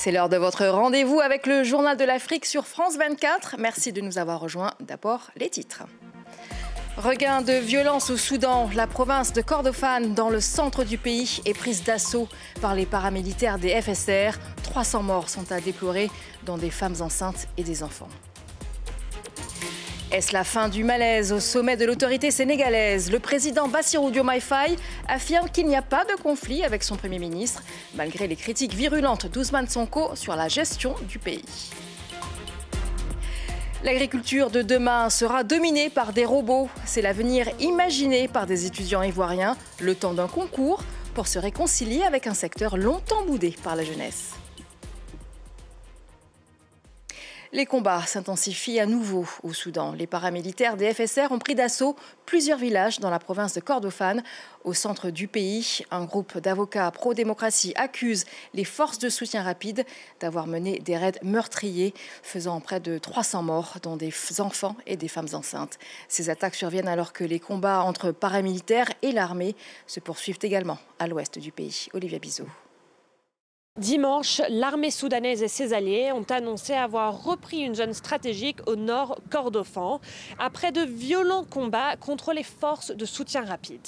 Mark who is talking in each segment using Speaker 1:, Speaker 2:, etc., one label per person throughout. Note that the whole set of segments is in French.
Speaker 1: C'est l'heure de votre rendez-vous avec le Journal de l'Afrique sur France 24. Merci de nous avoir rejoints. D'abord, les titres. Regain de violence au Soudan. La province de Kordofan, dans le centre du pays, est prise d'assaut par les paramilitaires des FSR. 300 morts sont à déplorer, dont des femmes enceintes et des enfants. Est-ce la fin du malaise au sommet de l'autorité sénégalaise? Le président Bassirou Diomaye Faye affirme qu'il n'y a pas de conflit avec son Premier ministre, malgré les critiques virulentes d'Ousmane Sonko sur la gestion du pays. L'agriculture de demain sera dominée par des robots. C'est l'avenir imaginé par des étudiants ivoiriens, le temps d'un concours pour se réconcilier avec un secteur longtemps boudé par la jeunesse. Les combats s'intensifient à nouveau au Soudan. Les paramilitaires des FSR ont pris d'assaut plusieurs villages dans la province de Kordofan, au centre du pays. Un groupe d'avocats pro-démocratie accuse les forces de soutien rapide d'avoir mené des raids meurtriers, faisant près de 300 morts, dont des enfants et des femmes enceintes. Ces attaques surviennent alors que les combats entre paramilitaires et l'armée se poursuivent également à l'ouest du pays. Olivia Bizot.
Speaker 2: Dimanche, l'armée soudanaise et ses alliés ont annoncé avoir repris une zone stratégique au nord Kordofan, après de violents combats contre les forces de soutien rapide.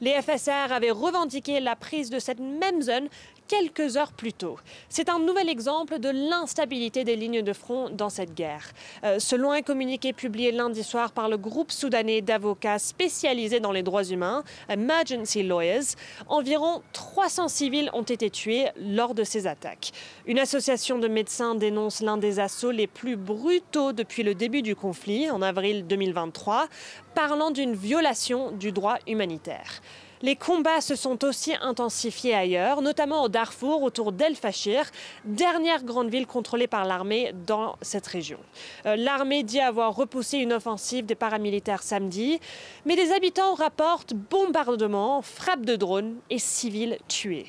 Speaker 2: Les FSR avaient revendiqué la prise de cette même zone quelques heures plus tôt. C'est un nouvel exemple de l'instabilité des lignes de front dans cette guerre. Selon un communiqué publié lundi soir par le groupe soudanais d'avocats spécialisés dans les droits humains, Emergency Lawyers, environ 300 civils ont été tués lors de ces attaques. Une association de médecins dénonce l'un des assauts les plus brutaux depuis le début du conflit, en avril 2023, parlant d'une violation du droit humanitaire. Les combats se sont aussi intensifiés ailleurs, notamment au Darfour, autour d'El Fachir, dernière grande ville contrôlée par l'armée dans cette région. L'armée dit avoir repoussé une offensive des paramilitaires samedi, mais des habitants rapportent bombardements, frappes de drones et civils tués.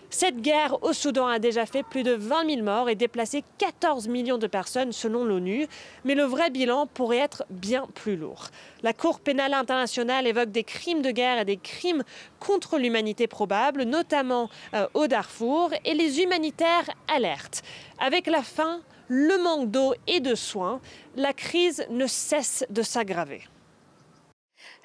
Speaker 2: Cette guerre au Soudan a déjà fait plus de 20 000 morts et déplacé 14 millions de personnes selon l'ONU. Mais le vrai bilan pourrait être bien plus lourd. La Cour pénale internationale évoque des crimes de guerre et des crimes contre l'humanité probables, notamment au Darfour, et les humanitaires alertent. Avec la faim, le manque d'eau et de soins, la crise ne cesse de s'aggraver.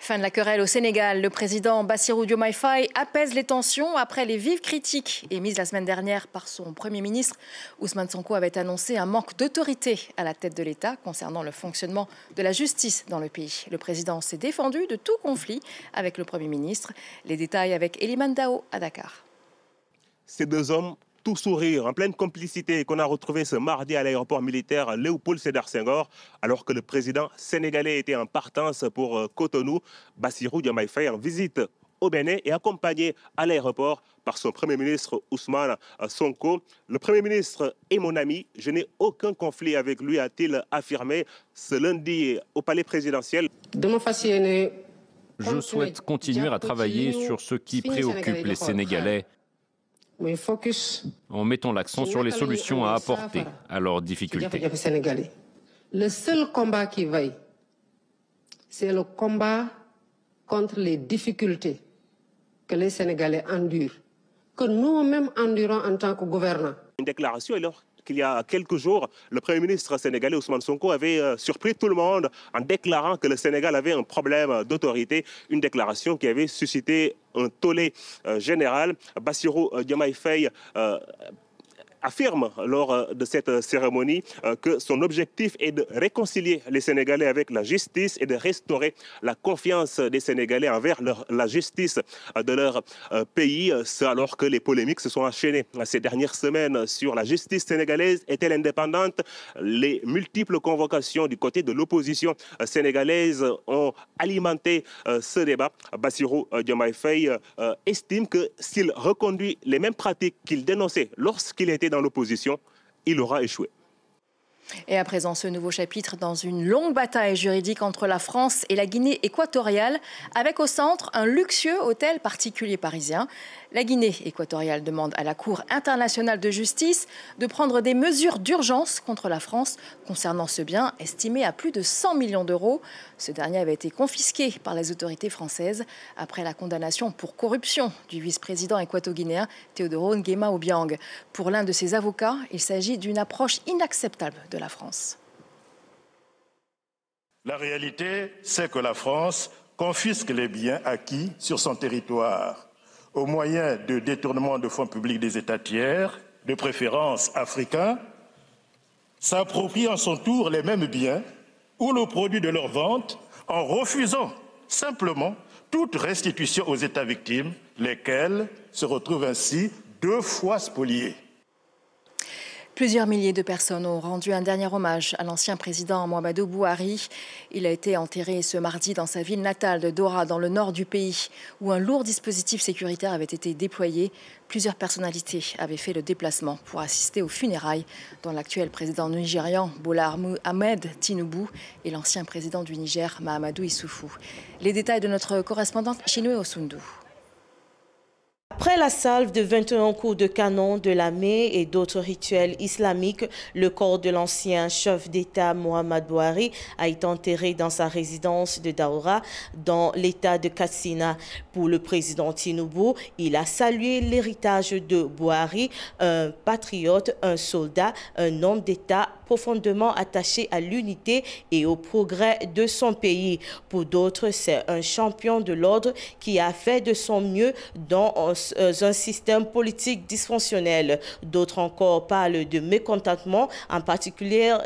Speaker 1: Fin de la querelle au Sénégal. Le président Bassirou Diomaye Faye apaise les tensions après les vives critiques émises la semaine dernière par son Premier ministre. Ousmane Sonko avait annoncé un manque d'autorité à la tête de l'État concernant le fonctionnement de la justice dans le pays. Le président s'est défendu de tout conflit avec le Premier ministre. Les détails avec Eliman Dao à Dakar.
Speaker 3: Ces deux hommes, tout sourire, en pleine complicité, qu'on a retrouvé ce mardi à l'aéroport militaire Léopold Sédar Senghor, alors que le président sénégalais était en partance pour Cotonou. Bassirou Diomaye Faye en visite au Bénin et accompagné à l'aéroport par son Premier ministre Ousmane Sonko. Le Premier ministre est mon ami, je n'ai aucun conflit avec lui, a-t-il affirmé ce lundi au palais présidentiel.
Speaker 4: Je souhaite continuer à travailler sur ce qui préoccupe les Sénégalais, en mettant l'accent sur les solutions à apporter à leurs difficultés.
Speaker 5: Le seul combat qui vaille, c'est le combat contre les difficultés que les Sénégalais endurent, que nous-mêmes endurons en tant que gouvernants.
Speaker 3: Une déclaration alors qu'il y a quelques jours, le Premier ministre sénégalais Ousmane Sonko avait surpris tout le monde en déclarant que le Sénégal avait un problème d'autorité. Une déclaration qui avait suscité un tollé général. Bassirou Diomaye Faye affirme lors de cette cérémonie que son objectif est de réconcilier les Sénégalais avec la justice et de restaurer la confiance des Sénégalais envers la justice de leur pays. Ce alors que les polémiques se sont enchaînées ces dernières semaines sur la justice sénégalaise. Est-elle indépendante? Les multiples convocations du côté de l'opposition sénégalaise ont alimenté ce débat. Bassirou Diomaye Faye estime que s'il reconduit les mêmes pratiques qu'il dénonçait lorsqu'il était dans l'opposition, il aura échoué.
Speaker 1: Et à présent, ce nouveau chapitre dans une longue bataille juridique entre la France et la Guinée équatoriale, avec au centre un luxueux hôtel particulier parisien. La Guinée équatoriale demande à la Cour internationale de justice de prendre des mesures d'urgence contre la France concernant ce bien estimé à plus de 100 millions d'euros. Ce dernier avait été confisqué par les autorités françaises après la condamnation pour corruption du vice-président équato-guinéen Teodoro Nguema Obiang. Pour l'un de ses avocats, il s'agit d'une approche inacceptable de la France.
Speaker 6: La réalité, c'est que la France confisque les biens acquis sur son territoire au moyen de détournement de fonds publics des États tiers, de préférence africains, s'approprie en son tour les mêmes biens ou le produit de leur vente en refusant simplement toute restitution aux États victimes, lesquels se retrouvent ainsi 2 fois spoliés.
Speaker 1: Plusieurs milliers de personnes ont rendu un dernier hommage à l'ancien président Mouhamadou Bouhari. Il a été enterré ce mardi dans sa ville natale de Dora, dans le nord du pays, où un lourd dispositif sécuritaire avait été déployé. Plusieurs personnalités avaient fait le déplacement pour assister aux funérailles, dont l'actuel président nigérian Bola Ahmed Tinubu et l'ancien président du Niger Mahamadou Issoufou. Les détails de notre correspondante Chinwe Osundu.
Speaker 7: Après la salve de 21 coups de canon de l'armée et d'autres rituels islamiques, le corps de l'ancien chef d'État Mohamed Bouhari a été enterré dans sa résidence de Daura, dans l'État de Katsina. Pour le président Tinubu, il a salué l'héritage de Bouhari, un patriote, un soldat, un homme d'État profondément attaché à l'unité et au progrès de son pays. Pour d'autres, c'est un champion de l'ordre qui a fait de son mieux dans un système politique dysfonctionnel. D'autres encore parlent de mécontentement, en particulier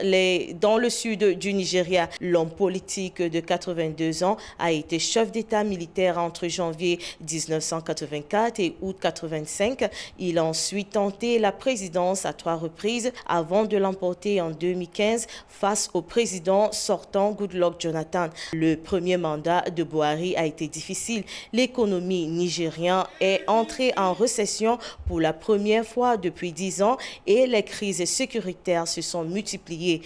Speaker 7: dans le sud du Nigeria. L'homme politique de 82 ans a été chef d'État militaire entre janvier 1984 et août 1985. Il a ensuite tenté la présidence à 3 reprises avant de l'emporter en 2015 face au président sortant Goodluck Jonathan. Le premier mandat de Bouhari a été difficile. L'économie nigérienne est entrée en récession pour la première fois depuis 10 ans et les crises sécuritaires se sont multipliées.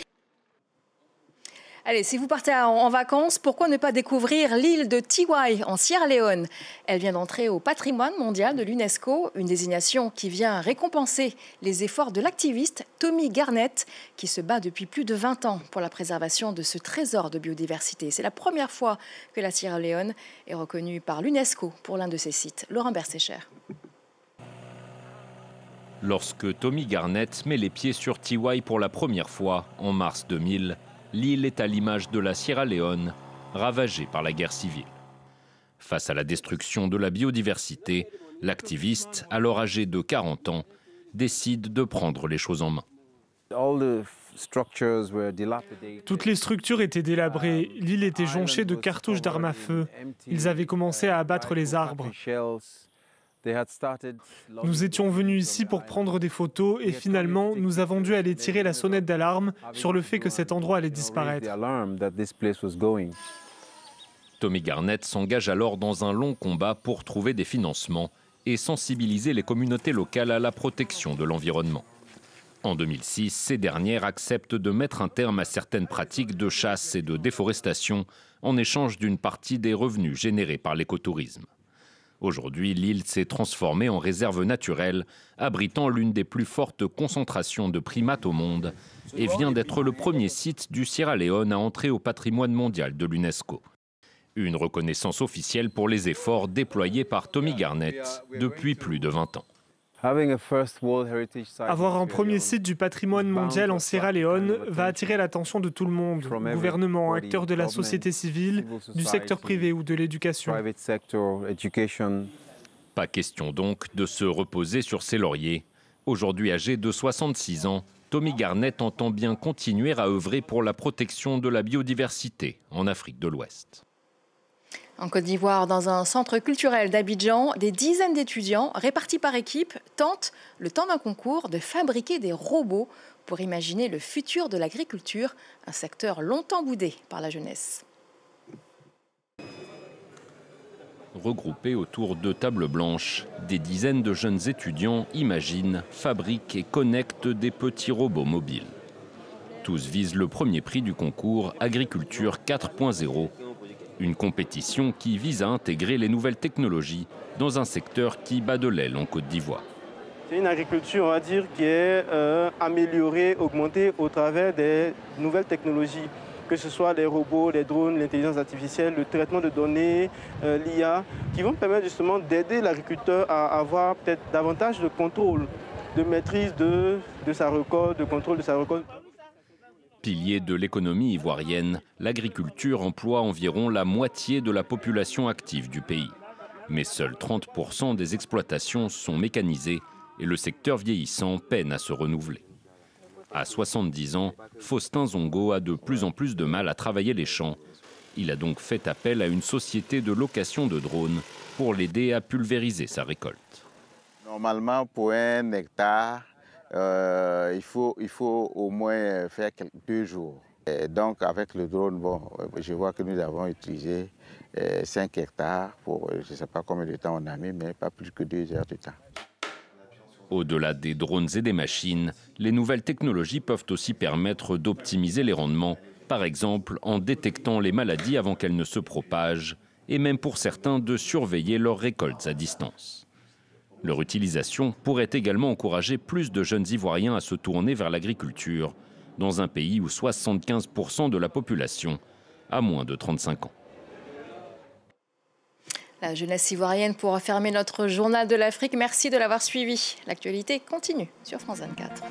Speaker 1: Allez, si vous partez en vacances, pourquoi ne pas découvrir l'île de Tiwai en Sierra Leone? Elle vient d'entrer au patrimoine mondial de l'UNESCO, une désignation qui vient récompenser les efforts de l'activiste Tommy Garnett, qui se bat depuis plus de 20 ans pour la préservation de ce trésor de biodiversité. C'est la première fois que la Sierra Leone est reconnue par l'UNESCO pour l'un de ses sites. Laurent Bersécher.
Speaker 4: Lorsque Tommy Garnett met les pieds sur Tiwai pour la première fois, en mars 2000, l'île est à l'image de la Sierra Leone, ravagée par la guerre civile. Face à la destruction de la biodiversité, l'activiste, alors âgé de 40 ans, décide de prendre les choses en main.
Speaker 8: Toutes les structures étaient délabrées, l'île était jonchée de cartouches d'armes à feu. Ils avaient commencé à abattre les arbres. Nous étions venus ici pour prendre des photos et finalement, nous avons dû aller tirer la sonnette d'alarme sur le fait que cet endroit allait disparaître.
Speaker 4: Tommy Garnett s'engage alors dans un long combat pour trouver des financements et sensibiliser les communautés locales à la protection de l'environnement. En 2006, ces dernières acceptent de mettre un terme à certaines pratiques de chasse et de déforestation en échange d'une partie des revenus générés par l'écotourisme. Aujourd'hui, l'île s'est transformée en réserve naturelle, abritant l'une des plus fortes concentrations de primates au monde et vient d'être le premier site du Sierra Leone à entrer au patrimoine mondial de l'UNESCO. Une reconnaissance officielle pour les efforts déployés par Tommy Garnett depuis plus de 20 ans.
Speaker 8: Avoir un premier site du patrimoine mondial en Sierra Leone va attirer l'attention de tout le monde, gouvernements, acteurs de la société civile, du secteur privé ou de l'éducation.
Speaker 4: Pas question donc de se reposer sur ses lauriers. Aujourd'hui âgé de 66 ans, Tommy Garnett entend bien continuer à œuvrer pour la protection de la biodiversité en Afrique de l'Ouest.
Speaker 1: En Côte d'Ivoire, dans un centre culturel d'Abidjan, des dizaines d'étudiants répartis par équipe tentent, le temps d'un concours, de fabriquer des robots pour imaginer le futur de l'agriculture, un secteur longtemps boudé par la jeunesse.
Speaker 4: Regroupés autour de tables blanches, des dizaines de jeunes étudiants imaginent, fabriquent et connectent des petits robots mobiles. Tous visent le premier prix du concours Agriculture 4.0, Une compétition qui vise à intégrer les nouvelles technologies dans un secteur qui bat de l'aile en Côte d'Ivoire.
Speaker 9: C'est une agriculture, on va dire, qui est améliorée, augmentée au travers des nouvelles technologies, que ce soit les robots, les drones, l'intelligence artificielle, le traitement de données, l'IA, qui vont permettre justement d'aider l'agriculteur à avoir peut-être davantage de contrôle, de maîtrise de sa récolte, de contrôle de sa récolte.
Speaker 4: Pilier de l'économie ivoirienne, l'agriculture emploie environ la moitié de la population active du pays. Mais seuls 30% des exploitations sont mécanisées et le secteur vieillissant peine à se renouveler. À 70 ans, Faustin Zongo a de plus en plus de mal à travailler les champs. Il a donc fait appel à une société de location de drones pour l'aider à pulvériser sa récolte.
Speaker 10: Normalement, pour 1 hectare, il faut au moins faire 2 jours. Et donc avec le drone, bon, je vois que nous avons utilisé 5 hectares pour, je ne sais pas combien de temps on a mis, mais pas plus que 2 heures de temps.
Speaker 4: Au-delà des drones et des machines, les nouvelles technologies peuvent aussi permettre d'optimiser les rendements, par exemple en détectant les maladies avant qu'elles ne se propagent, et même pour certains de surveiller leurs récoltes à distance. Leur utilisation pourrait également encourager plus de jeunes Ivoiriens à se tourner vers l'agriculture, dans un pays où 75% de la population a moins de 35 ans.
Speaker 1: La jeunesse ivoirienne pour fermer notre journal de l'Afrique. Merci de l'avoir suivi. L'actualité continue sur France 24.